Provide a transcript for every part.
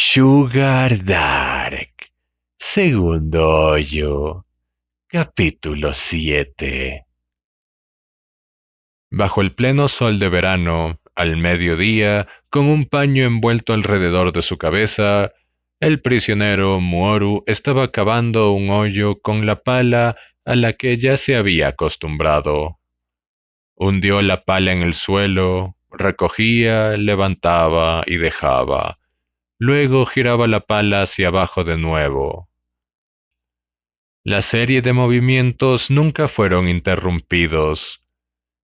Sugar Dark, segundo hoyo, capítulo 7. Bajo el pleno sol de verano, al mediodía, con un paño envuelto alrededor de su cabeza, el prisionero Muoru estaba cavando un hoyo con la pala a la que ya se había acostumbrado. Hundió la pala en el suelo, recogía, levantaba y dejaba. Luego giraba la pala hacia abajo de nuevo. La serie de movimientos nunca fueron interrumpidos,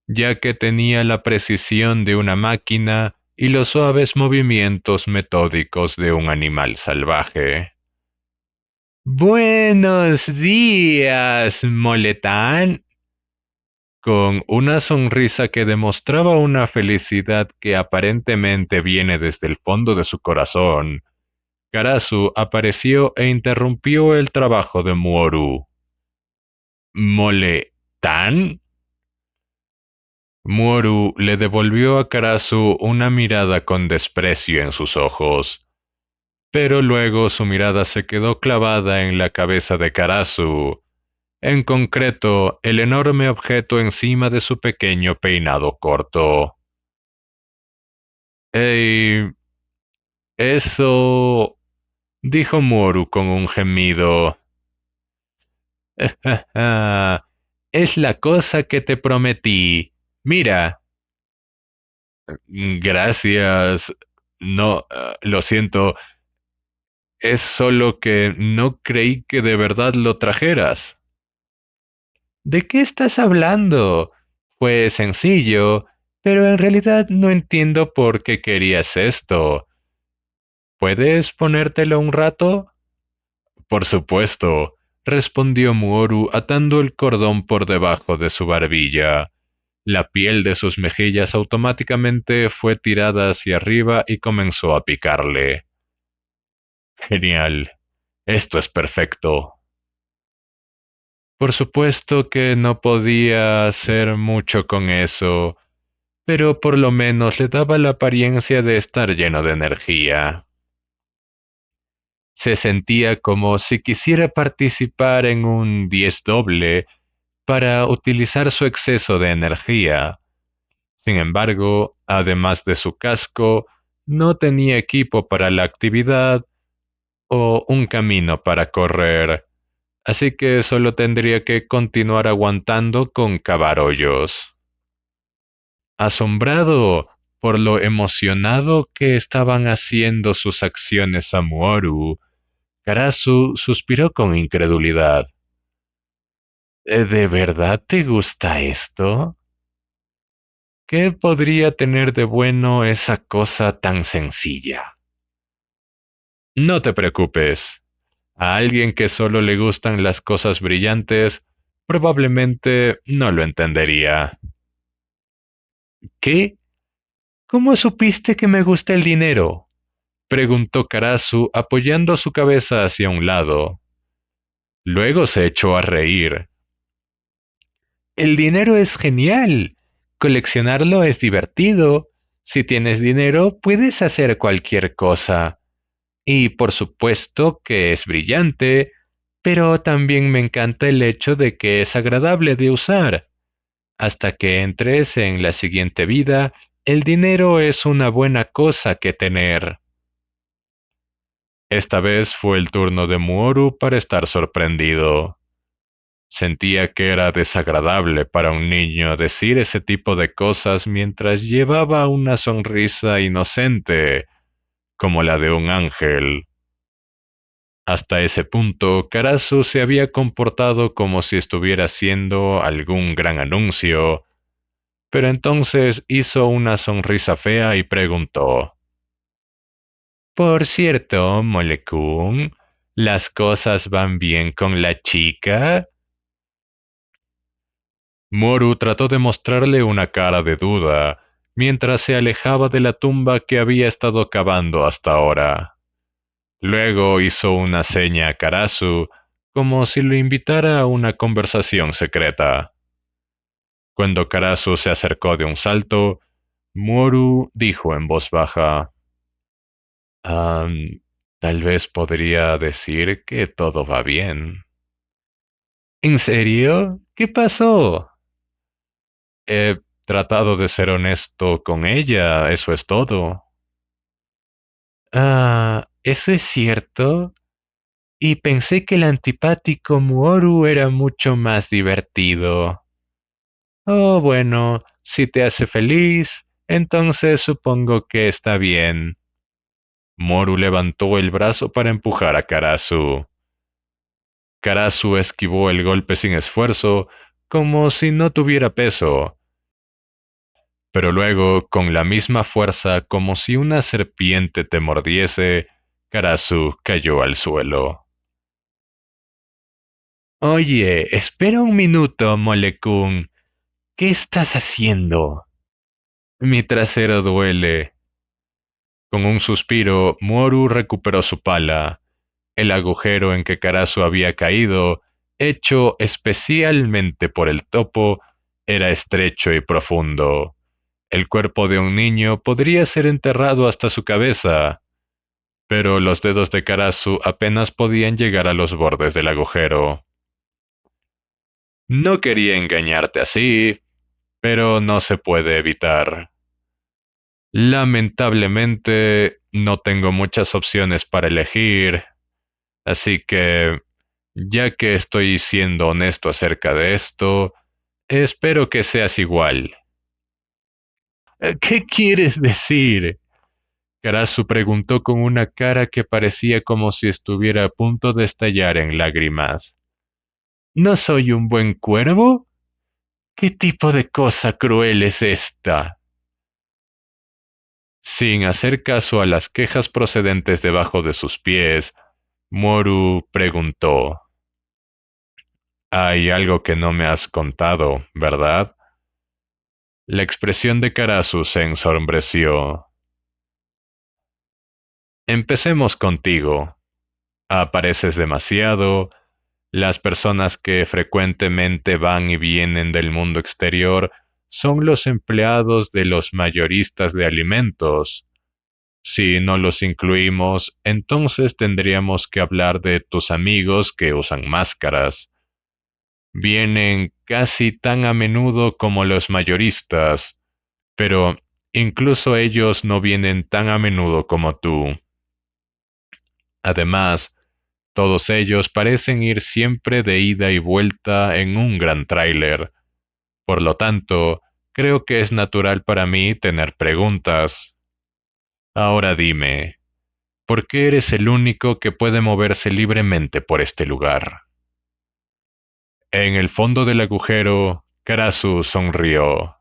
ya que tenía la precisión de una máquina y los suaves movimientos metódicos de un animal salvaje. Buenos días, Moletán. Con una sonrisa que demostraba una felicidad que aparentemente viene desde el fondo de su corazón, Karasu apareció e interrumpió el trabajo de Muoru. ¿Moletán? Muoru le devolvió a Karasu una mirada con desprecio en sus ojos, pero luego su mirada se quedó clavada en la cabeza de Karasu, en concreto el enorme objeto encima de su pequeño peinado corto. ¡Ey! Eso, dijo Muoru con un gemido. Es la cosa que te prometí. Mira. Gracias. No, lo siento. Es solo que no creí que de verdad lo trajeras. ¿De qué estás hablando? Fue sencillo, pero en realidad no entiendo por qué querías esto. ¿Puedes ponértelo un rato? Por supuesto, respondió Muoru atando el cordón por debajo de su barbilla. La piel de sus mejillas automáticamente fue tirada hacia arriba y comenzó a picarle. Genial. Esto es perfecto. Por supuesto que no podía hacer mucho con eso, pero por lo menos le daba la apariencia de estar lleno de energía. Se sentía como si quisiera participar en un 10 doble para utilizar su exceso de energía. Sin embargo, además de su casco, no tenía equipo para la actividad o un camino para correr, así que solo tendría que continuar aguantando con cavar hoyos. Asombrado por lo emocionado que estaban haciendo sus acciones a Muoru, Karasu suspiró con incredulidad. ¿De verdad te gusta esto? ¿Qué podría tener de bueno esa cosa tan sencilla? No te preocupes. A alguien que solo le gustan las cosas brillantes, probablemente no lo entendería. ¿Qué? ¿Cómo supiste que me gusta el dinero? Preguntó Karasu apoyando su cabeza hacia un lado. Luego se echó a reír. El dinero es genial. Coleccionarlo es divertido. Si tienes dinero, puedes hacer cualquier cosa. Y por supuesto que es brillante, pero también me encanta el hecho de que es agradable de usar. Hasta que entres en la siguiente vida, el dinero es una buena cosa que tener. Esta vez fue el turno de Muoru para estar sorprendido. Sentía que era desagradable para un niño decir ese tipo de cosas mientras llevaba una sonrisa inocente, como la de un ángel. Hasta ese punto, Karasu se había comportado como si estuviera haciendo algún gran anuncio, pero entonces hizo una sonrisa fea y preguntó: Por cierto, Molekun, ¿las cosas van bien con la chica? Moru trató de mostrarle una cara de duda, mientras se alejaba de la tumba que había estado cavando hasta ahora. Luego hizo una seña a Karasu, como si lo invitara a una conversación secreta. Cuando Karasu se acercó de un salto, Moru dijo en voz baja: Tal vez podría decir que todo va bien. ¿En serio? ¿Qué pasó? He tratado de ser honesto con ella, eso es todo. Ah, ¿eso es cierto? Y pensé que el antipático Muoru era mucho más divertido. Oh, bueno, si te hace feliz, entonces supongo que está bien. Moru levantó el brazo para empujar a Karasu. Karasu esquivó el golpe sin esfuerzo, como si no tuviera peso, pero luego, con la misma fuerza como si una serpiente te mordiese, Karasu cayó al suelo. Oye, espera un minuto, Molekun. ¿Qué estás haciendo? Mi trasero duele. Con un suspiro, Moru recuperó su pala. El agujero en que Karasu había caído, hecho especialmente por el topo, era estrecho y profundo. El cuerpo de un niño podría ser enterrado hasta su cabeza, pero los dedos de Karasu apenas podían llegar a los bordes del agujero. No quería engañarte así, pero no se puede evitar. Lamentablemente, no tengo muchas opciones para elegir, así que, ya que estoy siendo honesto acerca de esto, espero que seas igual. ¿Qué quieres decir? Karasu preguntó con una cara que parecía como si estuviera a punto de estallar en lágrimas. ¿No soy un buen cuervo? ¿Qué tipo de cosa cruel es esta? Sin hacer caso a las quejas procedentes debajo de sus pies, Moru preguntó: Hay algo que no me has contado, ¿verdad? La expresión de Karasu se ensombreció. Empecemos contigo. Apareces demasiado. Las personas que frecuentemente van y vienen del mundo exterior son los empleados de los mayoristas de alimentos. Si no los incluimos, entonces tendríamos que hablar de tus amigos que usan máscaras. Vienen casi tan a menudo como los mayoristas, pero incluso ellos no vienen tan a menudo como tú. Además, todos ellos parecen ir siempre de ida y vuelta en un gran tráiler. Por lo tanto, creo que es natural para mí tener preguntas. Ahora dime, ¿por qué eres el único que puede moverse libremente por este lugar? En el fondo del agujero, Karasu sonrió.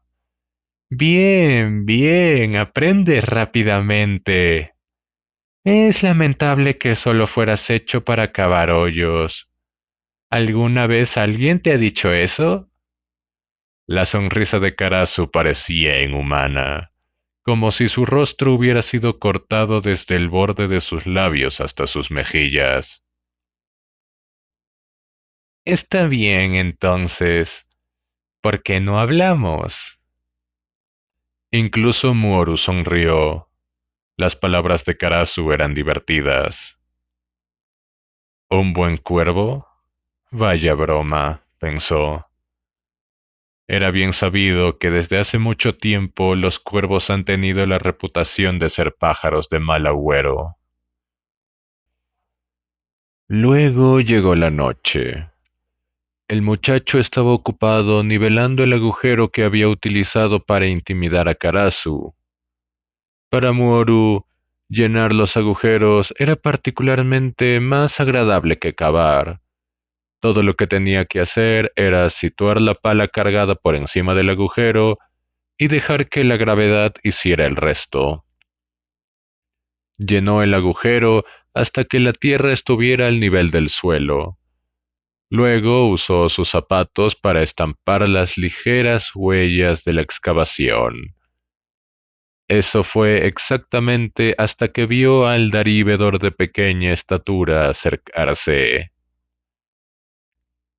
Bien, bien, aprendes rápidamente. Es lamentable que solo fueras hecho para cavar hoyos. ¿Alguna vez alguien te ha dicho eso? La sonrisa de Karasu parecía inhumana, como si su rostro hubiera sido cortado desde el borde de sus labios hasta sus mejillas. Está bien, entonces. ¿Por qué no hablamos? Incluso Muoru sonrió. Las palabras de Karasu eran divertidas. ¿Un buen cuervo? Vaya broma, pensó. Era bien sabido que desde hace mucho tiempo los cuervos han tenido la reputación de ser pájaros de mal agüero. Luego llegó la noche. El muchacho estaba ocupado nivelando el agujero que había utilizado para intimidar a Karasu. Para Muoru, llenar los agujeros era particularmente más agradable que cavar. Todo lo que tenía que hacer era situar la pala cargada por encima del agujero y dejar que la gravedad hiciera el resto. Llenó el agujero hasta que la tierra estuviera al nivel del suelo. Luego usó sus zapatos para estampar las ligeras huellas de la excavación. Eso fue exactamente hasta que vio al darívedor de pequeña estatura acercarse.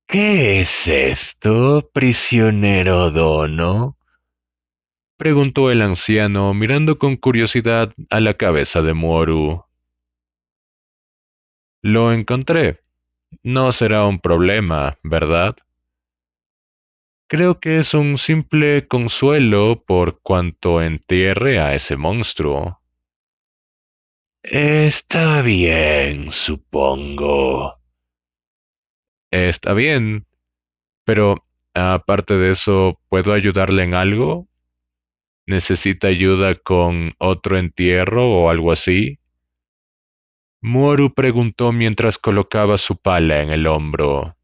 ¿Qué es esto, prisionero Dono? Preguntó el anciano, mirando con curiosidad a la cabeza de Moru. Lo encontré. No será un problema, ¿verdad? Creo que es un simple consuelo por cuanto entierre a ese monstruo. Está bien, supongo. Está bien, pero aparte de eso, ¿puedo ayudarle en algo? ¿Necesita ayuda con otro entierro o algo así? Muoru preguntó mientras colocaba su pala en el hombro.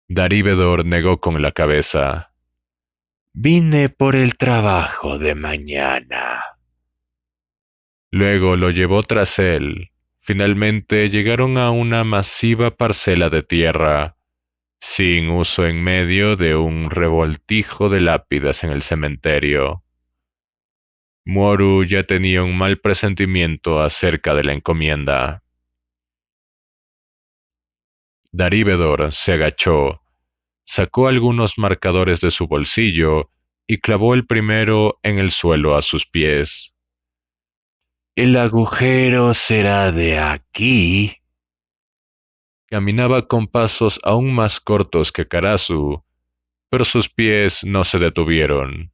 Darívedor negó con la cabeza. Vine por el trabajo de mañana. Luego lo llevó tras él. Finalmente llegaron a una masiva parcela de tierra, sin uso en medio de un revoltijo de lápidas en el cementerio. Muoru ya tenía un mal presentimiento acerca de la encomienda. Darívedor se agachó, sacó algunos marcadores de su bolsillo y clavó el primero en el suelo a sus pies. El agujero será de aquí. Caminaba con pasos aún más cortos que Karasu, pero sus pies no se detuvieron.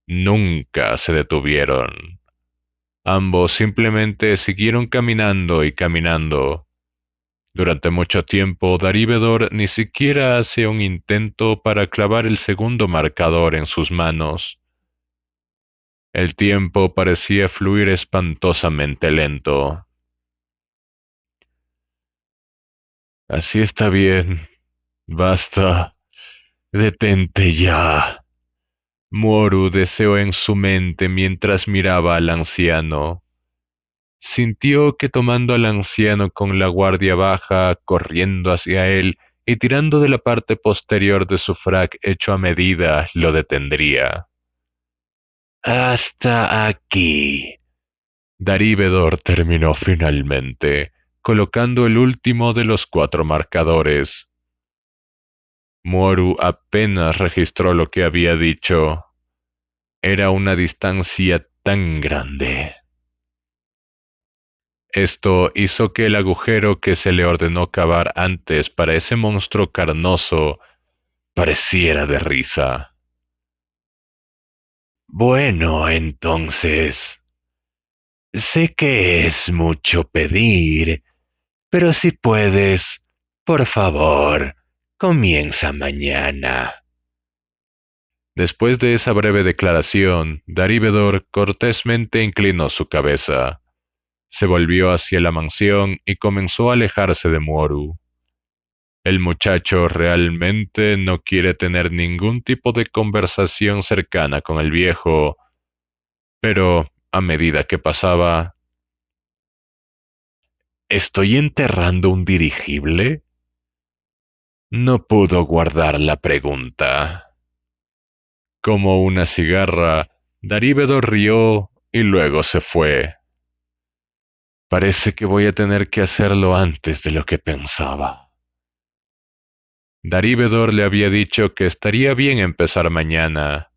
Nunca se detuvieron. Ambos simplemente siguieron caminando y caminando. Durante mucho tiempo, Darívedor ni siquiera hace un intento para clavar el segundo marcador en sus manos. El tiempo parecía fluir espantosamente lento. Así está bien. Basta. Detente ya. Muoru deseó en su mente mientras miraba al anciano. Sintió que tomando al anciano con la guardia baja, corriendo hacia él y tirando de la parte posterior de su frac hecho a medida, lo detendría. Hasta aquí. Darívedor terminó finalmente, colocando el último de los 4 marcadores. Muoru apenas registró lo que había dicho. Era una distancia tan grande. Esto hizo que el agujero que se le ordenó cavar antes para ese monstruo carnoso pareciera de risa. Bueno, entonces, sé que es mucho pedir, pero si puedes, por favor, comienza mañana. Después de esa breve declaración, Darívedor cortésmente inclinó su cabeza. Se volvió hacia la mansión y comenzó a alejarse de Muoru. El muchacho realmente no quiere tener ningún tipo de conversación cercana con el viejo, pero a medida que pasaba, ¿estoy enterrando un dirigible? No pudo guardar la pregunta. Como una cigarra, Darívedo rió y luego se fue. Parece que voy a tener que hacerlo antes de lo que pensaba. Darívedor le había dicho que estaría bien empezar mañana,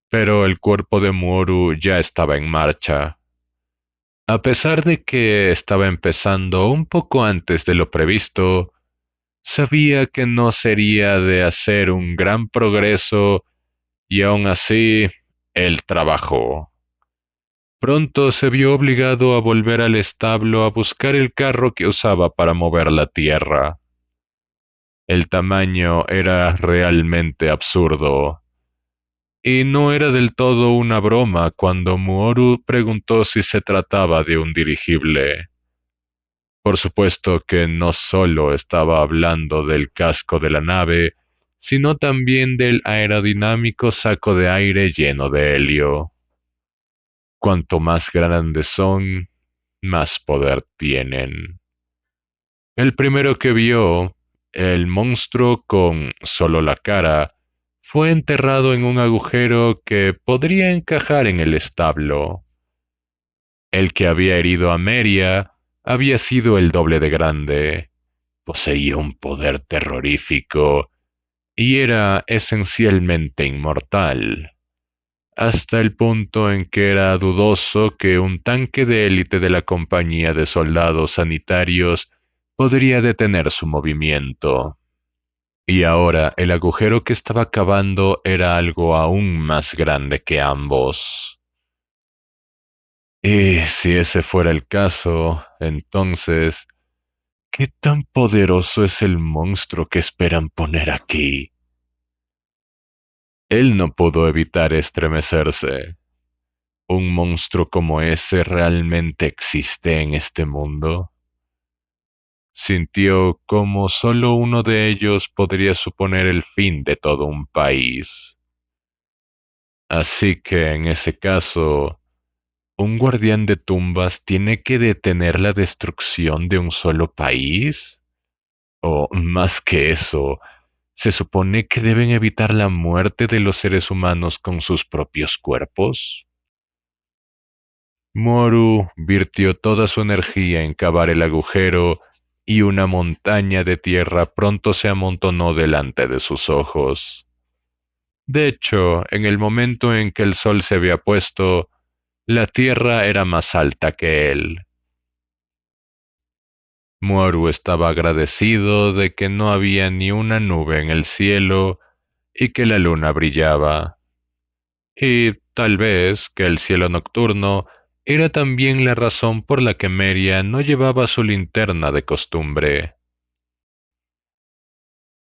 pero el cuerpo de Muoru ya estaba en marcha. A pesar de que estaba empezando un poco antes de lo previsto, sabía que no sería de hacer un gran progreso y aún así, él trabajó. Pronto se vio obligado a volver al establo a buscar el carro que usaba para mover la tierra. El tamaño era realmente absurdo. Y no era del todo una broma cuando Muoru preguntó si se trataba de un dirigible. Por supuesto que no solo estaba hablando del casco de la nave, sino también del aerodinámico saco de aire lleno de helio. Cuanto más grandes son, más poder tienen. El primero que vio, el monstruo con solo la cara, fue enterrado en un agujero que podría encajar en el establo. El que había herido a Meria había sido el doble de grande, poseía un poder terrorífico y era esencialmente inmortal. hasta el punto en que era dudoso que un tanque de élite de la compañía de soldados sanitarios podría detener su movimiento. Y ahora el agujero que estaba cavando era algo aún más grande que ambos. Y si ese fuera el caso, entonces, ¿qué tan poderoso es el monstruo que esperan poner aquí? Él no pudo evitar estremecerse. ¿Un monstruo como ese realmente existe en este mundo? Sintió como solo uno de ellos podría suponer el fin de todo un país. Así que en ese caso, ¿un guardián de tumbas tiene que detener la destrucción de un solo país? O más que eso, ¿se supone que deben evitar la muerte de los seres humanos con sus propios cuerpos? Moru virtió toda su energía en cavar el agujero y una montaña de tierra pronto se amontonó delante de sus ojos. De hecho, en el momento en que el sol se había puesto, la tierra era más alta que él. Moru estaba agradecido de que no había ni una nube en el cielo y que la luna brillaba. Y tal vez que el cielo nocturno era también la razón por la que Meria no llevaba su linterna de costumbre.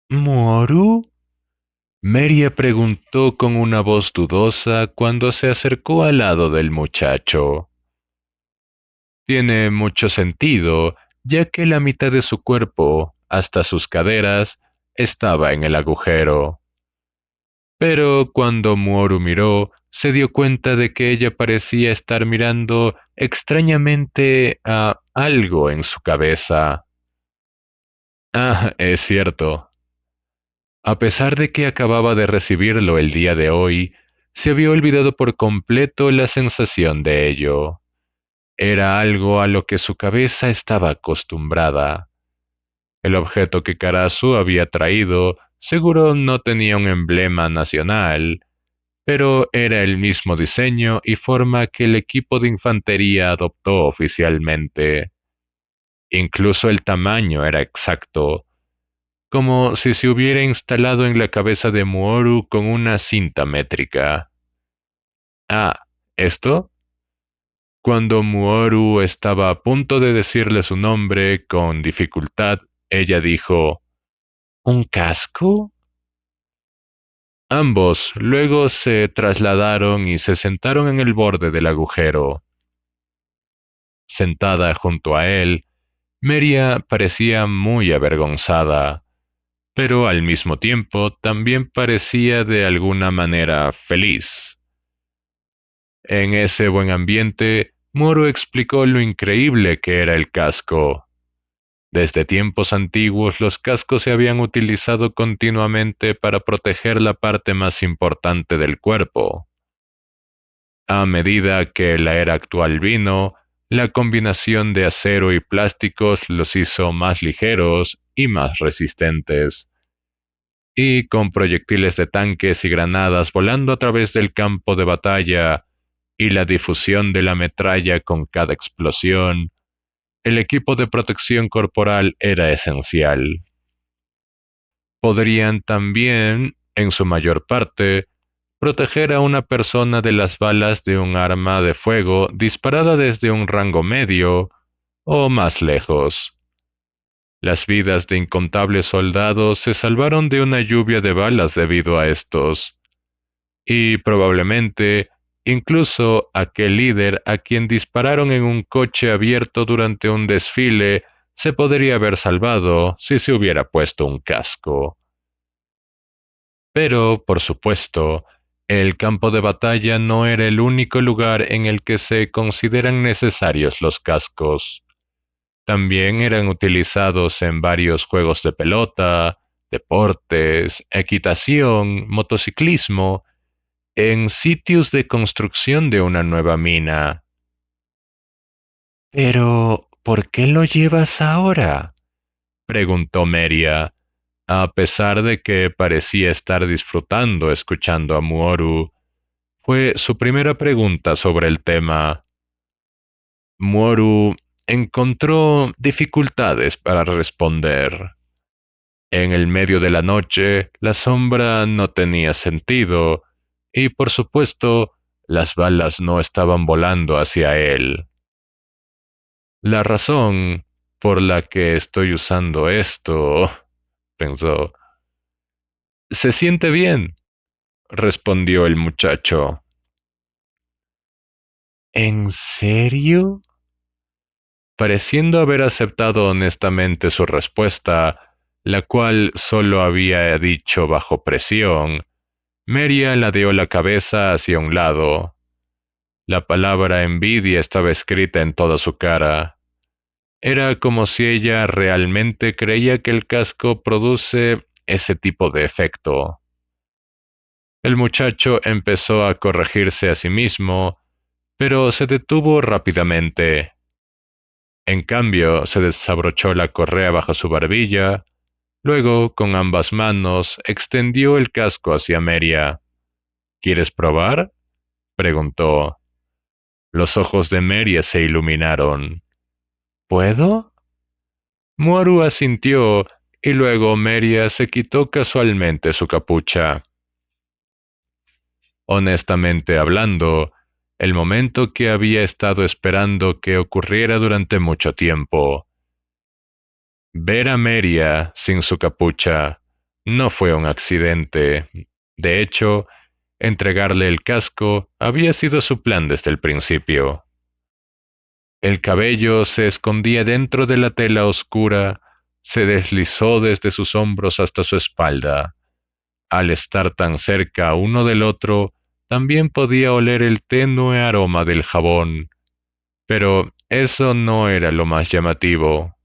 ¿Moru? Meria preguntó con una voz dudosa cuando se acercó al lado del muchacho. Tiene mucho sentido, ya que la mitad de su cuerpo, hasta sus caderas, estaba en el agujero. Pero cuando Muoru miró, se dio cuenta de que ella parecía estar mirando extrañamente a algo en su cabeza. Ah, es cierto. A pesar de que acababa de recibirlo el día de hoy, se había olvidado por completo la sensación de ello. Era algo a lo que su cabeza estaba acostumbrada. El objeto que Karasu había traído seguro no tenía un emblema nacional, pero era el mismo diseño y forma que el equipo de infantería adoptó oficialmente. Incluso el tamaño era exacto, como si se hubiera instalado en la cabeza de Muoru con una cinta métrica. Ah, ¿esto? Cuando Muoru estaba a punto de decirle su nombre con dificultad, ella dijo, ¿un casco? Ambos luego se trasladaron y se sentaron en el borde del agujero. Sentada junto a él, Meria parecía muy avergonzada, pero al mismo tiempo también parecía de alguna manera feliz. En ese buen ambiente, Moro explicó lo increíble que era el casco. Desde tiempos antiguos los cascos se habían utilizado continuamente para proteger la parte más importante del cuerpo. A medida que la era actual vino, la combinación de acero y plásticos los hizo más ligeros y más resistentes. Y con proyectiles de tanques y granadas volando a través del campo de batalla y la difusión de la metralla con cada explosión, el equipo de protección corporal era esencial. Podrían también, en su mayor parte, proteger a una persona de las balas de un arma de fuego disparada desde un rango medio o más lejos. Las vidas de incontables soldados se salvaron de una lluvia de balas debido a estos, y probablemente incluso aquel líder a quien dispararon en un coche abierto durante un desfile se podría haber salvado si se hubiera puesto un casco. Pero, por supuesto, el campo de batalla no era el único lugar en el que se consideran necesarios los cascos. También eran utilizados en varios juegos de pelota, deportes, equitación, motociclismo, en sitios de construcción de una nueva mina. Pero, ¿por qué lo llevas ahora? Preguntó Meria, a pesar de que parecía estar disfrutando escuchando a Muoru. fue su primera pregunta sobre el tema. Muoru encontró dificultades para responder. En el medio de la noche, la sombra no tenía sentido, y por supuesto, las balas no estaban volando hacia él. La razón por la que estoy usando esto, pensó. Se siente bien, respondió el muchacho. ¿En serio? Pareciendo haber aceptado honestamente su respuesta, la cual solo había dicho bajo presión, Meria ladeó la cabeza hacia un lado. La palabra envidia estaba escrita en toda su cara. Era como si ella realmente creía que el casco produce ese tipo de efecto. El muchacho empezó a corregirse a sí mismo, pero se detuvo rápidamente. En cambio, se desabrochó la correa bajo su barbilla, luego, con ambas manos, extendió el casco hacia Meria. ¿Quieres probar? Preguntó. Los ojos de Meria se iluminaron. ¿Puedo? Muaru asintió, y luego Meria se quitó casualmente su capucha. Honestamente hablando, el momento que había estado esperando que ocurriera durante mucho tiempo. Ver a Meria sin su capucha no fue un accidente. De hecho, entregarle el casco había sido su plan desde el principio. El cabello se escondía dentro de la tela oscura, se deslizó desde sus hombros hasta su espalda. Al estar tan cerca uno del otro, también podía oler el tenue aroma del jabón. Pero eso no era lo más llamativo.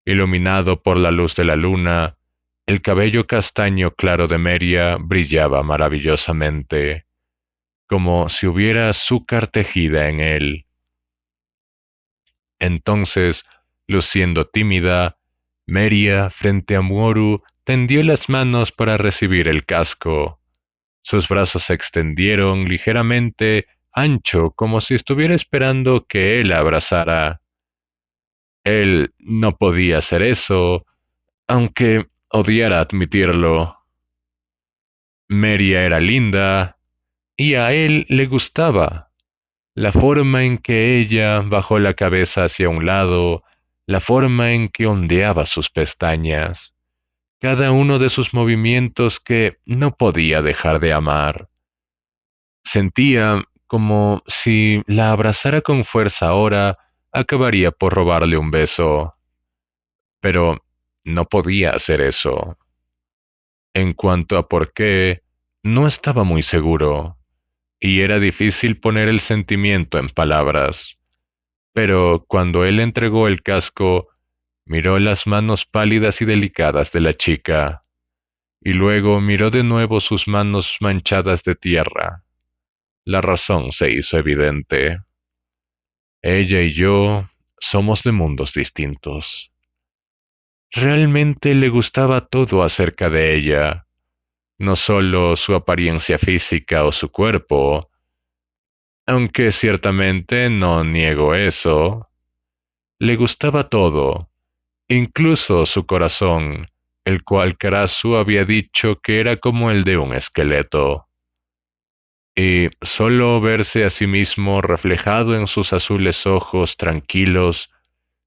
Iluminado por la luz de la luna, el cabello castaño claro de Meria brillaba maravillosamente, como si hubiera azúcar tejida en él. Entonces, luciendo tímida, Meria, frente a Muoru, tendió las manos para recibir el casco. Sus brazos se extendieron ligeramente, ancho, como si estuviera esperando que él la abrazara. Él no podía hacer eso, aunque odiara admitirlo. Meria era linda, y a él le gustaba. La forma en que ella bajó la cabeza hacia un lado, la forma en que ondeaba sus pestañas, cada uno de sus movimientos que no podía dejar de amar. Sentía como si la abrazara con fuerza ahora, acabaría por robarle un beso. Pero no podía hacer eso. En cuanto a por qué, no estaba muy seguro, y era difícil poner el sentimiento en palabras. Pero cuando él entregó el casco, miró las manos pálidas y delicadas de la chica, y luego miró de nuevo sus manos manchadas de tierra. La razón se hizo evidente. Ella y yo somos de mundos distintos. Realmente le gustaba todo acerca de ella, no solo su apariencia física o su cuerpo, aunque ciertamente no niego eso. Le gustaba todo, incluso su corazón, el cual Karasu había dicho que era como el de un esqueleto. Y solo verse a sí mismo reflejado en sus azules ojos tranquilos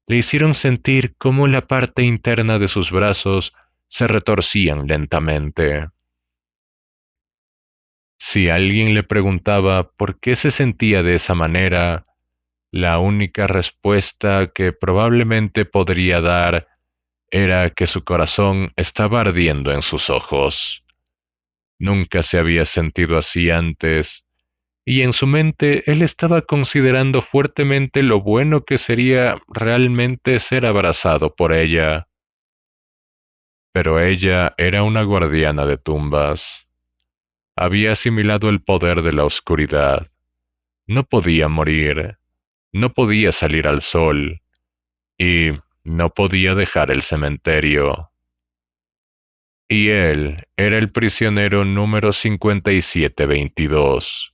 le hicieron sentir cómo la parte interna de sus brazos se retorcían lentamente. Si alguien le preguntaba por qué se sentía de esa manera, la única respuesta que probablemente podría dar era que su corazón estaba ardiendo en sus ojos. Nunca se había sentido así antes, y en su mente él estaba considerando fuertemente lo bueno que sería realmente ser abrazado por ella. Pero ella era una guardiana de tumbas. Había asimilado el poder de la oscuridad. No podía morir, no podía salir al sol, y no podía dejar el cementerio. Y él era el prisionero número 5722.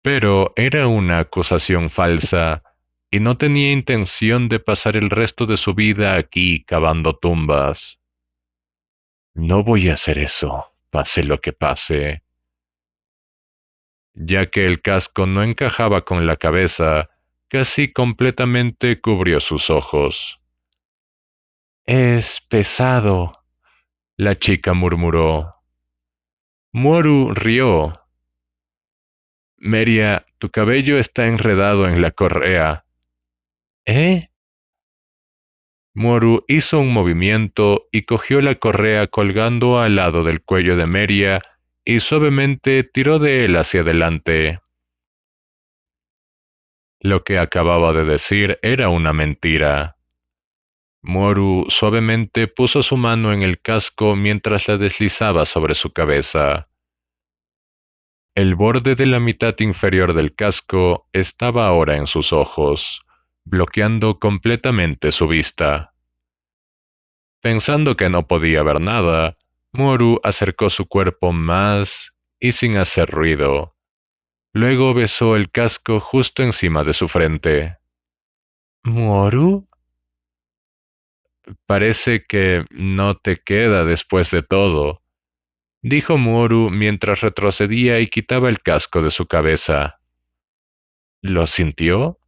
Pero era una acusación falsa, y no tenía intención de pasar el resto de su vida aquí cavando tumbas. No voy a hacer eso, pase lo que pase. Ya que el casco no encajaba con la cabeza, casi completamente cubrió sus ojos. Es pesado, la chica murmuró. Moru rió. Meria, tu cabello está enredado en la correa. ¿Eh? Moru hizo un movimiento y cogió la correa colgando al lado del cuello de Meria y suavemente tiró de él hacia adelante. Lo que acababa de decir era una mentira. Moru suavemente puso su mano en el casco mientras la deslizaba sobre su cabeza. El borde de la mitad inferior del casco estaba ahora en sus ojos, bloqueando completamente su vista. Pensando que no podía ver nada, Moru acercó su cuerpo más y sin hacer ruido. Luego besó el casco justo encima de su frente. ¿Moru? Parece que no te queda después de todo, dijo Moru mientras retrocedía y quitaba el casco de su cabeza. ¿Lo sintió?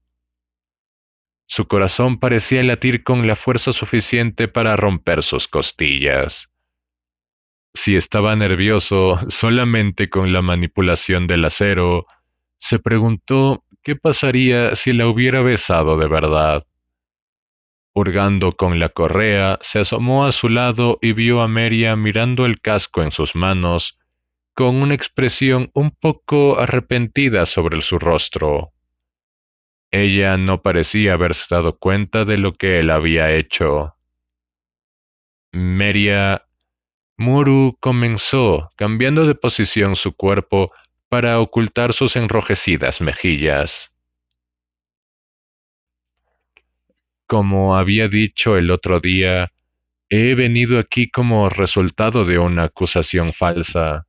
Su corazón parecía latir con la fuerza suficiente para romper sus costillas. Si estaba nervioso solamente con la manipulación del acero, se preguntó qué pasaría si la hubiera besado de verdad. Hurgando con la correa, se asomó a su lado y vio a Meria mirando el casco en sus manos, con una expresión un poco arrepentida sobre su rostro. Ella no parecía haberse dado cuenta de lo que él había hecho. Meria Muru comenzó, cambiando de posición su cuerpo para ocultar sus enrojecidas mejillas. Como había dicho el otro día, he venido aquí como resultado de una acusación falsa,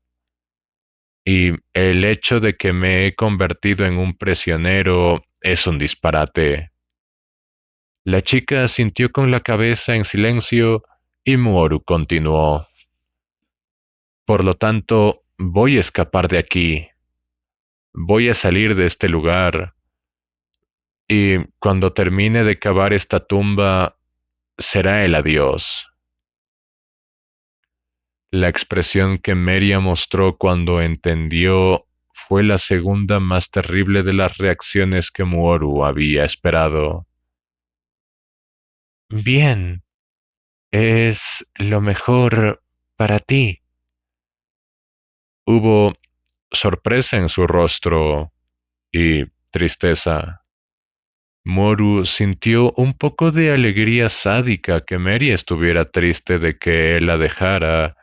y el hecho de que me he convertido en un prisionero es un disparate. La chica asintió con la cabeza en silencio y Muru continuó. Por lo tanto, voy a escapar de aquí. Voy a salir de este lugar. Y cuando termine de cavar esta tumba, será el adiós. La expresión que Meria mostró cuando entendió fue la segunda más terrible de las reacciones que Muoru había esperado. Bien, es lo mejor para ti. Hubo sorpresa en su rostro y tristeza. Moru sintió un poco de alegría sádica que Mary estuviera triste de que él la dejara,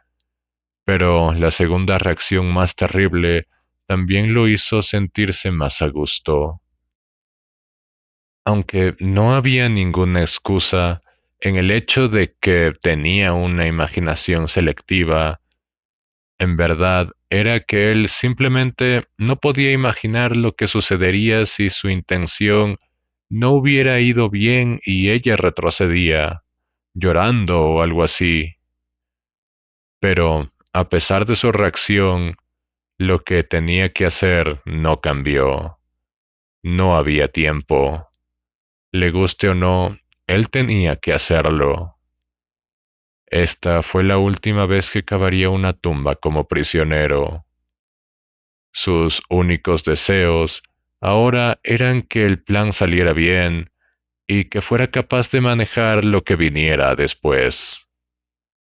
pero la segunda reacción más terrible también lo hizo sentirse más a gusto. Aunque no había ninguna excusa en el hecho de que tenía una imaginación selectiva, en verdad era que él simplemente no podía imaginar lo que sucedería si su intención no hubiera ido bien y ella retrocedía, llorando o algo así. Pero, a pesar de su reacción, lo que tenía que hacer no cambió. No había tiempo. Le guste o no, él tenía que hacerlo. Esta fue la última vez que cavaría una tumba como prisionero. Sus únicos deseos ahora eran que el plan saliera bien y que fuera capaz de manejar lo que viniera después.